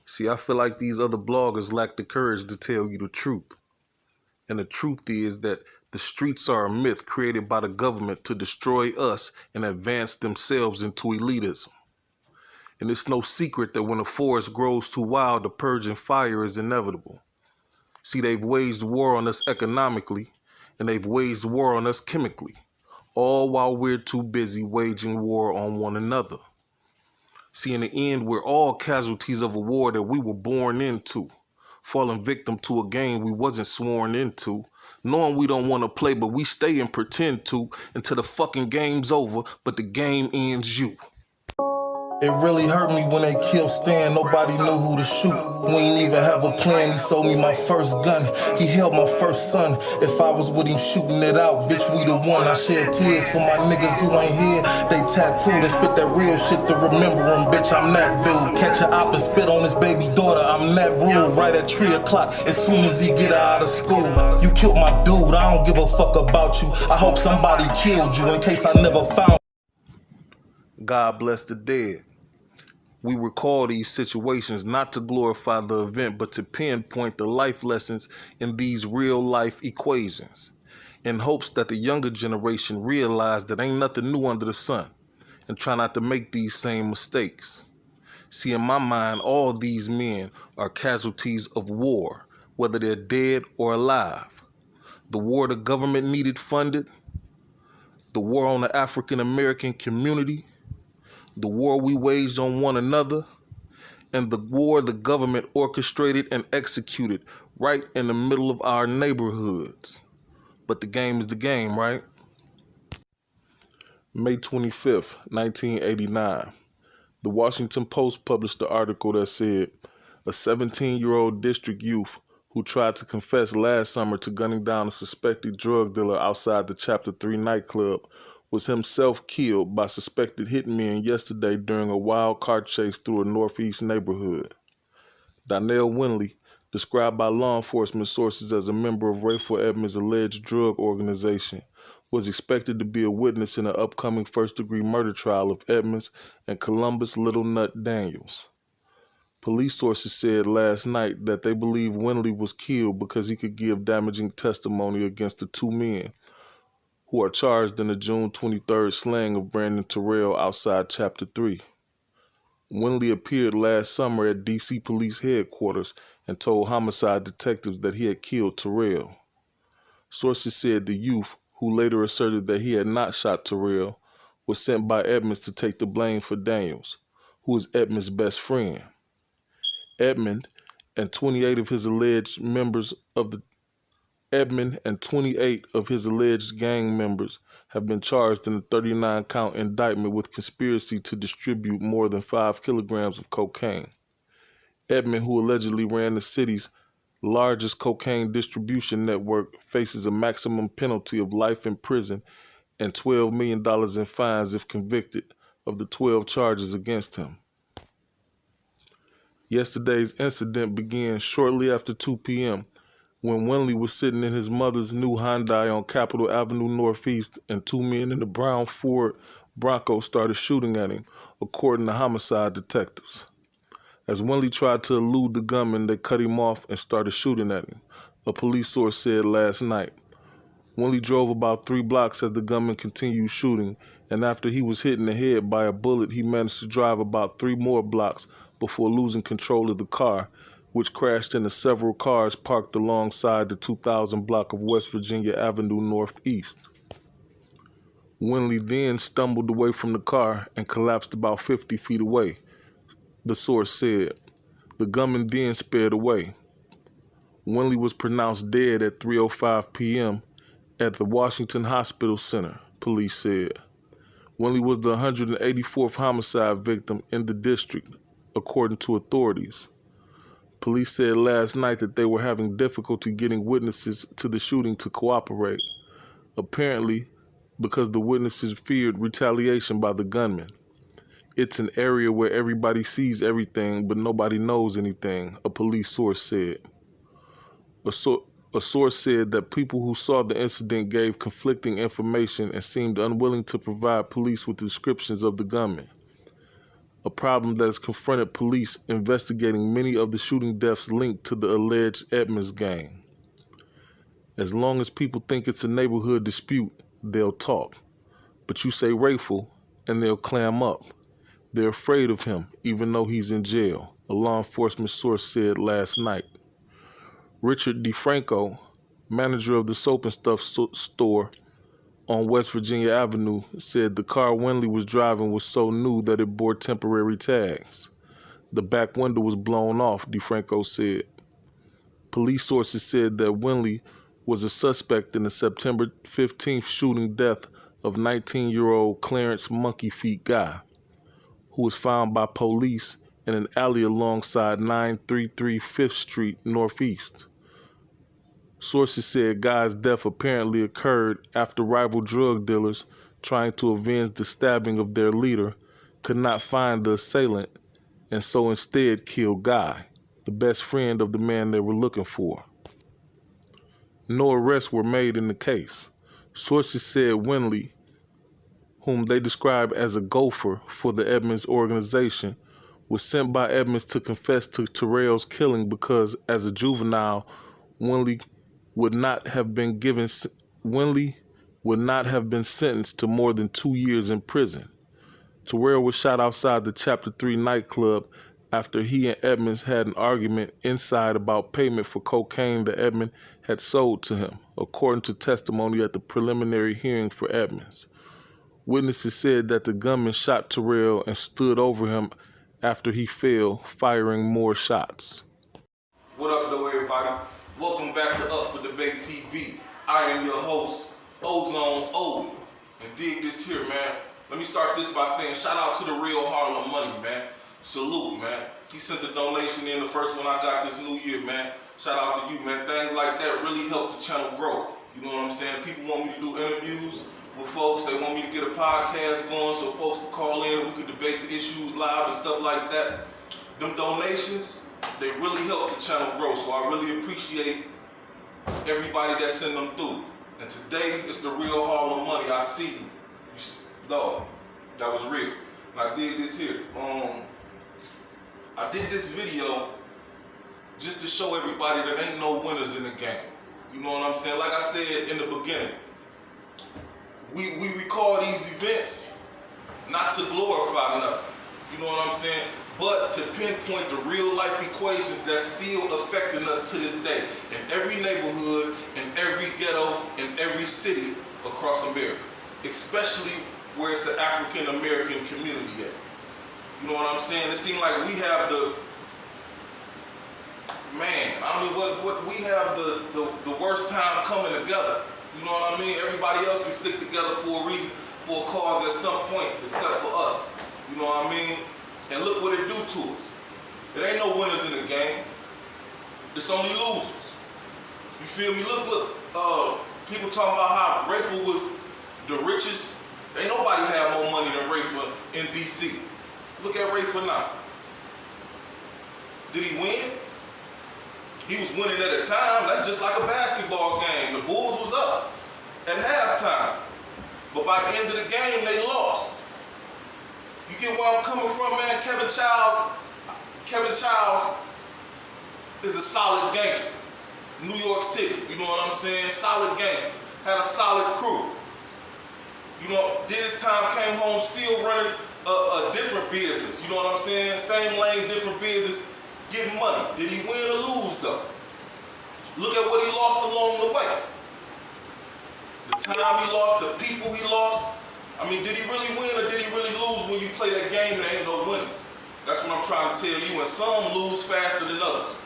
See, I feel like these other bloggers lack the courage to tell you the truth. And the truth is that the streets are a myth created by the government to destroy us and advance themselves into elitism. And it's no secret that when a forest grows too wild, the purging fire is inevitable. See, they've waged war on us economically, and they've waged war on us chemically, all while we're too busy waging war on one another. See, in the end, we're all casualties of a war that we were born into, falling victim to a game we wasn't sworn into, knowing we don't want to play, but we stay and pretend to until the fucking game's over, but the game ends you. It really hurt me when they killed Stan. Nobody knew who to shoot. We ain't even have a plan. He sold me my first gun. He held my first son. If I was with him shooting it out, bitch, we the one. I shed tears for my niggas who ain't here. They tattooed and spit that real shit to remember him. Bitch, I'm that dude. Catch a op and spit on his baby daughter. I'm that rude. Right at 3 o'clock as soon as he get her out of school. You killed my dude. I don't give a fuck about you. I hope somebody killed you in case I never found. God bless the dead. We recall these situations not to glorify the event, but to pinpoint the life lessons in these real life equations, in hopes that the younger generation realize that ain't nothing new under the sun, and try not to make these same mistakes. See, in my mind, all these men are casualties of war, whether they're dead or alive. The war the government needed funded, the war on the African American community, the war we waged on one another, and the war the government orchestrated and executed right in the middle of our neighborhoods. But the game is the game, right? May 25th, 1989. The Washington Post published an article that said a 17-year-old district youth who tried to confess last summer to gunning down a suspected drug dealer outside the Chapter 3 nightclub was himself killed by suspected hitmen yesterday during a wild car chase through a northeast neighborhood. Donnell Winley, described by law enforcement sources as a member of Rayful Edmonds' alleged drug organization, was expected to be a witness in an upcoming first-degree murder trial of Edmonds and Columbus Little Nut Daniels. Police sources said last night that they believe Winley was killed because he could give damaging testimony against the two men who are charged in the June 23rd slaying of Brandon Terrell outside Chapter 3. Winley appeared last summer at D.C. Police Headquarters and told homicide detectives that he had killed Terrell. Sources said the youth, who later asserted that he had not shot Terrell, was sent by Edmonds to take the blame for Daniels, who is Edmonds' best friend. Edmond and 28 of his alleged gang members have been charged in a 39-count indictment with conspiracy to distribute more than 5 kilograms of cocaine. Edmond, who allegedly ran the city's largest cocaine distribution network, faces a maximum penalty of life in prison and $12 million in fines if convicted of the 12 charges against him. Yesterday's incident began shortly after 2 p.m. when Winley was sitting in his mother's new Hyundai on Capitol Avenue Northeast and 2 men in a brown Ford Bronco started shooting at him, according to homicide detectives. As Winley tried to elude the gunman, they cut him off and started shooting at him, a police source said last night. Winley drove about 3 blocks as the gunman continued shooting, and after he was hit in the head by a bullet, he managed to drive about 3 more blocks before losing control of the car, which crashed into several cars parked alongside the 2000 block of West Virginia Avenue Northeast. Winley then stumbled away from the car and collapsed about 50 feet away, the source said. The gunman then sped away. Winley was pronounced dead at 3:05 p.m. at the Washington Hospital Center, police said. Winley was the 184th homicide victim in the district, according to authorities. Police said last night that they were having difficulty getting witnesses to the shooting to cooperate, apparently because the witnesses feared retaliation by the gunman. It's an area where everybody sees everything, but nobody knows anything, a police source said. A source said that people who saw the incident gave conflicting information and seemed unwilling to provide police with descriptions of the gunman. a problem that has confronted police investigating many of the shooting deaths linked to the alleged Edmonds gang. As long as people think it's a neighborhood dispute, they'll talk. But you say Rayful, and they'll clam up. They're afraid of him, even though he's in jail, a law enforcement source said last night. Richard DeFranco, manager of the soap and stuff store on West Virginia Avenue, said the car Winley was driving was so new that it bore temporary tags. The back window was blown off, DeFranco said. Police sources said that Winley was a suspect in the September 15th shooting death of 19-year-old Clarence Monkey Feet Guy, who was found by police in an alley alongside 933 5th Street Northeast. Sources said Guy's death apparently occurred after rival drug dealers trying to avenge the stabbing of their leader could not find the assailant and so instead killed Guy, the best friend of the man they were looking for. No arrests were made in the case. Sources said Winley, whom they described as a gopher for the Edmonds organization, was sent by Edmonds to confess to Terrell's killing because, as a juvenile, Winley would not have been sentenced to more than 2 years in prison. Terrell was shot outside the Chapter 3 nightclub after he and Edmonds had an argument inside about payment for cocaine that Edmonds had sold to him, according to testimony at the preliminary hearing for Edmonds. Witnesses said that the gunman shot Terrell and stood over him after he fell, firing more shots. What up, though, everybody? Welcome back to Up for Debate TV. I am your host, Ozone O. And dig this here, man. Let me start this by saying shout out to the real Harlem Money, man. Salute, man. He sent a donation in, the first one I got this new year, man. Shout out to you, man. Things like that really help the channel grow. You know what I'm saying? People want me to do interviews with folks. They want me to get a podcast going so folks can call in and we could debate the issues live and stuff like that. Them donations, they really help the channel grow. So I really appreciate everybody that send them through. And today, it's the real Harlem Money. I see you. Dog, that was real. And I did this here. I did this video just to show everybody that ain't no winners in the game. You know what I'm saying? Like I said in the beginning, we record these events not to glorify nothing. You know what I'm saying? But to pinpoint the real life equations that's still affecting us to this day in every neighborhood, in every ghetto, in every city across America, especially where it's an African American community at. You know what I'm saying? It seems like we have we have the worst time coming together. You know what I mean? Everybody else can stick together for a reason, for a cause at some point, except for us. You know what I mean? And look what it do to us. It ain't no winners in the game. It's only losers. You feel me? Look. People talking about how Rayful was the richest. Ain't nobody had more money than Rayful in D.C. Look at Rayful now. Did he win? He was winning at a time. That's just like a basketball game. The Bulls was up at halftime. But by the end of the game, they lost. You get where I'm coming from, man? Kevin Childs is a solid gangster. New York City, you know what I'm saying? Solid gangster. Had a solid crew. You know, did his time, came home still running a different business. You know what I'm saying? Same lane, different business, getting money. Did he win or lose, though? Look at what he lost along the way. The time he lost, the people he lost. I mean, did he really win or did he really lose when you play that game and there ain't no winners? That's what I'm trying to tell you. And some lose faster than others.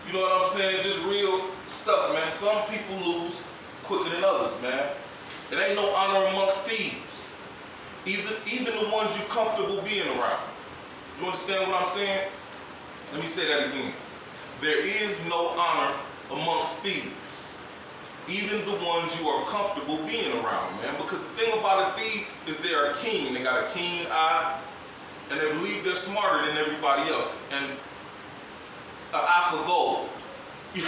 You know what I'm saying? Just real stuff, man. Some people lose quicker than others, man. It ain't no honor amongst thieves. Even the ones you're comfortable being around. You understand what I'm saying? Let me say that again. There is no honor amongst thieves. Even the ones you are comfortable being around, man. Because the thing about a thief is they're keen. They got a keen eye, and they believe they're smarter than everybody else. And an eye for gold, you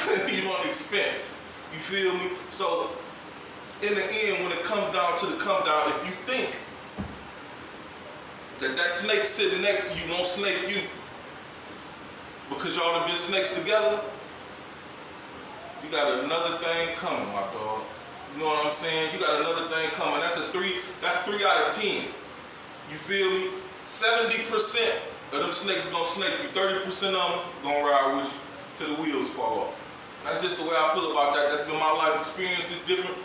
know, expense. You feel me? So, in the end, when it comes down to the come down, if you think that snake sitting next to you won't snake you because y'all done been snakes together, you got another thing coming, my dog. You know what I'm saying? You got another thing coming. That's 3 out of 10. You feel me? 70% of them snakes gonna snake you. 30% of them gonna ride with you till the wheels fall off. That's just the way I feel about that. That's been my life experiences, different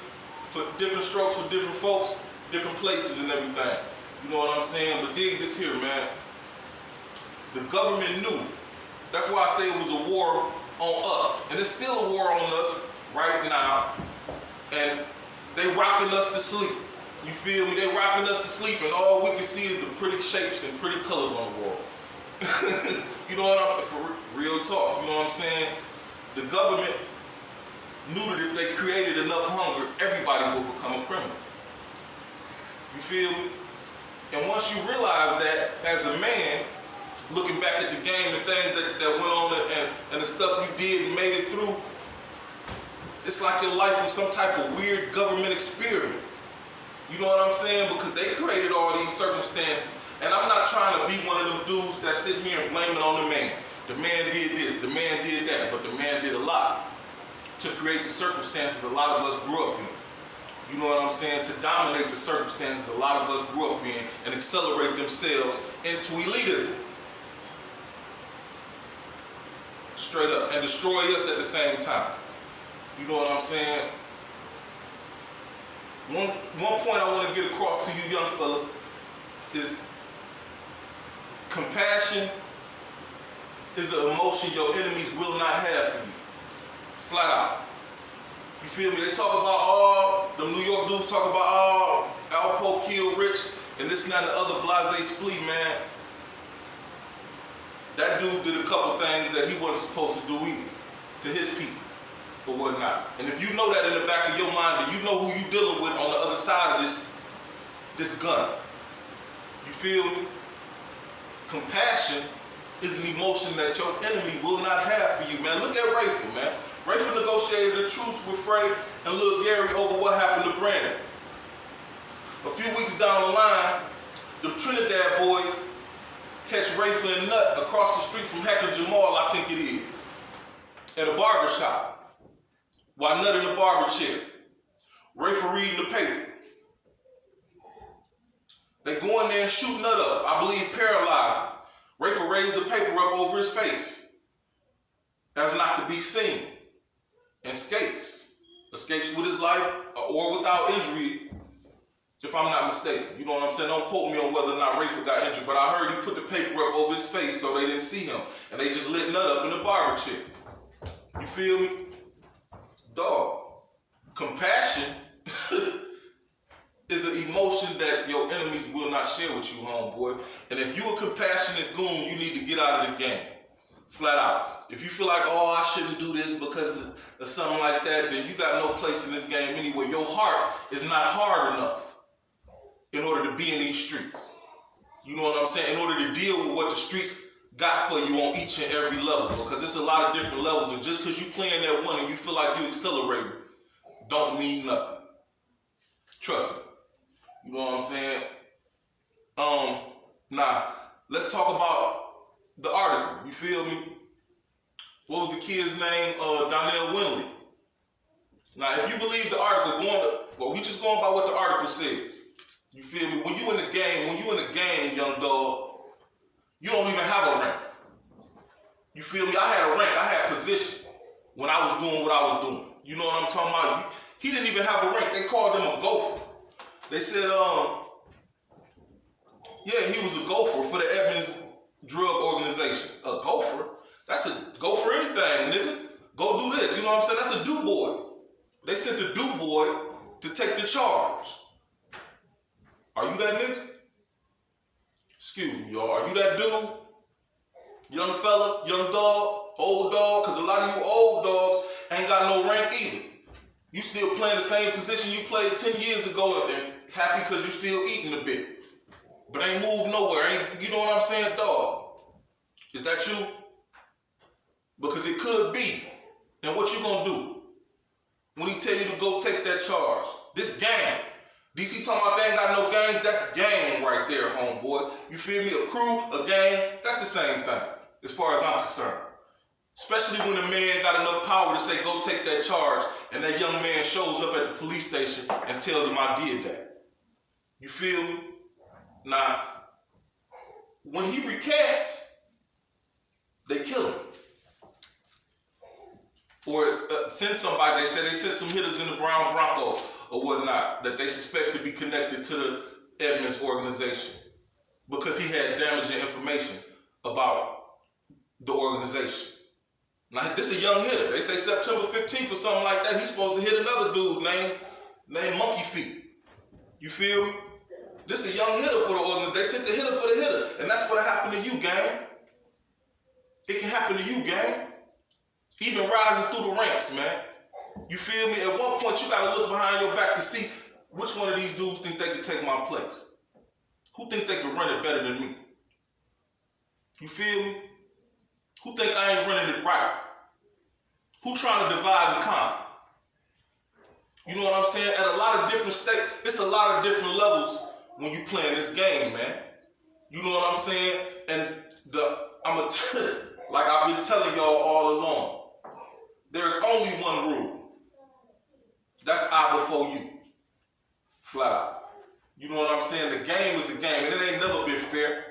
strokes for different folks, different places and everything. You know what I'm saying? But dig this here, man. The government knew. That's why I say it was a war on us. And it's still a war on us right now. And they rocking us to sleep. You feel me? They rocking us to sleep, and all we can see is the pretty shapes and pretty colors on the wall. You know what I'm, for real talk, you know what I'm saying? The government knew that if they created enough hunger, everybody would become a criminal. You feel me? And once you realize that, as a man, looking back at the game, the things that went on and the stuff you did and made it through, it's like your life was some type of weird government experiment. You know what I'm saying? Because they created all these circumstances. And I'm not trying to be one of them dudes that sit here and blame it on the man. The man did this, the man did that, but the man did a lot to create the circumstances a lot of us grew up in. You know what I'm saying? To dominate the circumstances a lot of us grew up in and accelerate themselves into elitism. Straight up. And destroy us at the same time. You know what I'm saying? One point I want to get across to you young fellas is compassion is an emotion your enemies will not have for you. Flat out. You feel me? They talk about the New York dudes talk about Alpo killed Rich and this and that and the other blase splee, man. That dude did a couple things that he wasn't supposed to do either to his people. Or whatnot. And if you know that in the back of your mind, then you know who you're dealing with on the other side of this gun. You feel me? Compassion is an emotion that your enemy will not have for you, man. Look at Rayful, man. Rayful negotiated a truce with Frey and Lil Gary over what happened to Brandon. A few weeks down the line, the Trinidad boys catch Rayful and Nut across the street from Heckler Jamal, I think it is, at a barbershop. While Nut in the barber chair, Rayful reading the paper. They go in there and shoot Nut up, I believe paralyzing. Rayful raised the paper up over his face as not to be seen. And escapes with his life or without injury, if I'm not mistaken. You know what I'm saying? Don't quote me on whether or not Rayful got injured, but I heard he put the paper up over his face so they didn't see him. And they just lit Nut up in the barber chair. You feel me? Dog, compassion is an emotion that your enemies will not share with you, homeboy. And if you a compassionate goon, you need to get out of the game. Flat out. If you feel like, oh, I shouldn't do this because of something like that, then you got no place in this game anyway. Your heart is not hard enough in order to be in these streets. You know what I'm saying? In order to deal with what the streets got for you on each and every level, because it's a lot of different levels, and just because you playing that one and you feel like you accelerating don't mean nothing. Trust me. You know what I'm saying? Now let's talk about the article. You feel me? What was the kid's name? Donnell Winley. Now, if you believe the article, we just going by what the article says. You feel me? When you in the game, young dog, you don't even have a rank. You feel me? I had a rank. I had position when I was doing what I was doing. You know what I'm talking about? He didn't even have a rank. They called him a gopher. They said, yeah, he was a gopher for the Edmonds drug organization. A gopher? That's a go for anything, nigga. Go do this. You know what I'm saying? That's a do boy. They sent the do boy to take the charge. Are you that nigga? Excuse me, y'all. Are you that dude? Young fella, young dog, old dog? Because a lot of you old dogs ain't got no rank either. You still playing the same position you played 10 years ago and happy because you still eating a bit. But ain't moved nowhere. You know what I'm saying, dog? Is that you? Because it could be. And what you gonna do when he tell you to go take that charge? This gang, DC talking about they ain't got no gangs, that's gang right there, homeboy. You feel me? A crew, a gang, that's the same thing, as far as I'm concerned. Especially when a man got enough power to say, go take that charge, and that young man shows up at the police station and tells him I did that. You feel me? Now, when he recants, they kill him. Or send somebody, they sent some hitters in the brown Bronco or whatnot that they suspect to be connected to the Edmonds organization because he had damaging information about the organization. Now, this is a young hitter. They say September 15th or something like that, he's supposed to hit another dude named Monkey Feet. You feel me? This is a young hitter for the organization. They sent the hitter for the hitter. And that's what'll happen to you, gang. It can happen to you, gang. Even rising through the ranks, man. You feel me? At one point, you gotta look behind your back to see which one of these dudes think they can take my place. Who think they can run it better than me? You feel me? Who think I ain't running it right? Who trying to divide and conquer? You know what I'm saying? At a lot of different states, it's a lot of different levels when you playing this game, man. You know what I'm saying? And like I've been telling y'all all along, there's only one rule. That's I before you. Flat out. You know what I'm saying? The game is the game, and it ain't never been fair.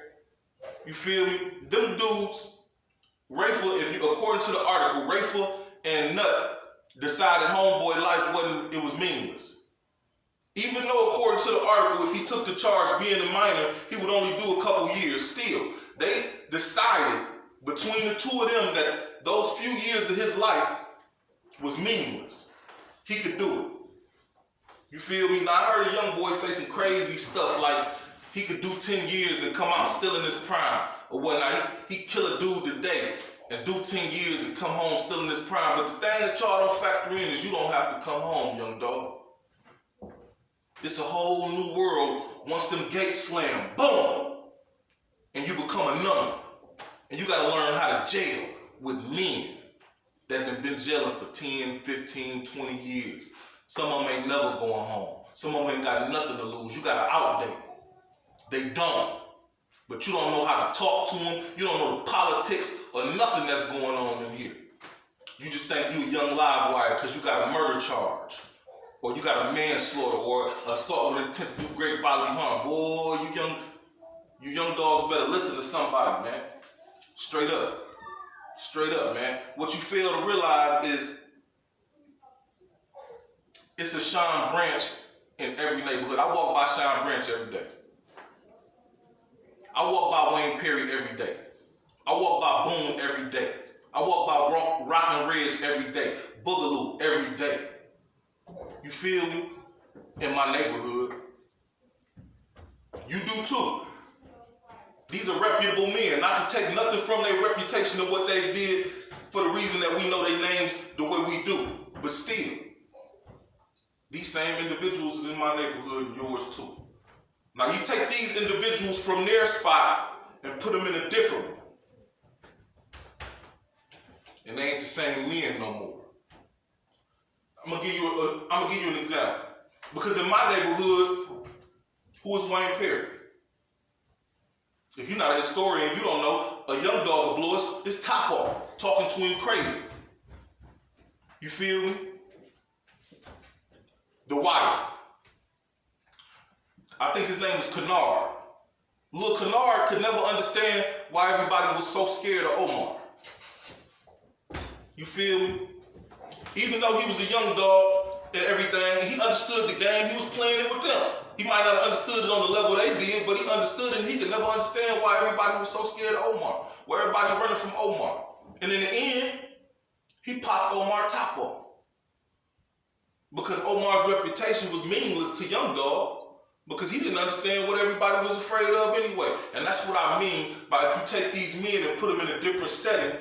You feel me? Them dudes, Rayful, according to the article, Rayful and Nut decided homeboy life it was meaningless. Even though according to the article, if he took the charge being a minor, he would only do a couple years. Still, they decided between the two of them that those few years of his life was meaningless. He could do it. You feel me? Now, I heard a young boy say some crazy stuff like he could do 10 years and come out still in his prime or whatnot. He kill a dude today and do 10 years and come home still in his prime. But the thing that y'all don't factor in is you don't have to come home, young dog. It's a whole new world once them gates slam, boom, and you become a number. And you got to learn how to jail with men that have been jailing for 10, 15, 20 years. Some of them ain't never going home. Some of them ain't got nothing to lose. You got to outdate. They don't. But you don't know how to talk to them. You don't know the politics or nothing that's going on in here. You just think you a young live wire because you got a murder charge. Or you got a manslaughter or assault with intent to do great bodily harm. Boy, you young dogs better listen to somebody, man. Straight up. Straight up, man. What you fail to realize is it's a Sean Branch in every neighborhood. I walk by Sean Branch every day. I walk by Wayne Perry every day. I walk by Boone every day. I walk by Rockin' Ridge every day. Boogaloo every day. You feel me? In my neighborhood. You do too. These are reputable men, not to take nothing from their reputation and what they did for the reason that we know their names the way we do. But still, these same individuals is in my neighborhood and yours too. Now you take these individuals from their spot and put them in a different one. And they ain't the same men no more. I'm gonna give you an example. Because in my neighborhood, who is Wayne Perry? If you're not a historian, you don't know, a young dog will blow his top off, talking to him crazy. You feel me? The Wire. I think his name was Kennard. Little Kennard could never understand why everybody was so scared of Omar. You feel me? Even though he was a young dog and everything, he understood the game, he was playing it with them. He might not have understood it on the level they did, but he understood it and he could never understand why everybody was so scared of Omar, why everybody running from Omar. And in the end, he popped Omar's top off. Because Omar's reputation was meaningless to young dog, because he didn't understand what everybody was afraid of anyway. And that's what I mean by if you take these men and put them in a different setting,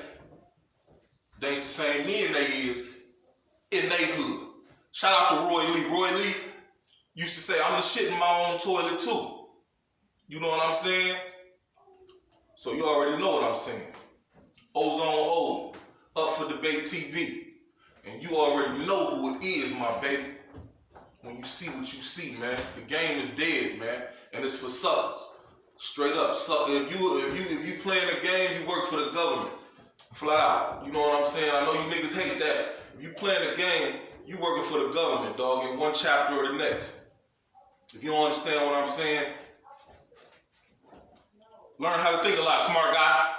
they ain't the same men they is in they hood. Shout out to Roy Lee. Roy Lee used to say, I'm the shit in my own toilet too. You know what I'm saying? So you already know what I'm saying. Ozone O, Up for Debate TV. And you already know who it is, my baby. when you see what you see, man. The game is dead, man, and it's for suckers. Straight up, sucker. If you playing a game, you work for the government. Flat out. You know what I'm saying? I know you niggas hate that. If you playing a game, you working for the government, dog, in one chapter or the next. If you don't understand what I'm saying, learn how to think a lot, smart guy.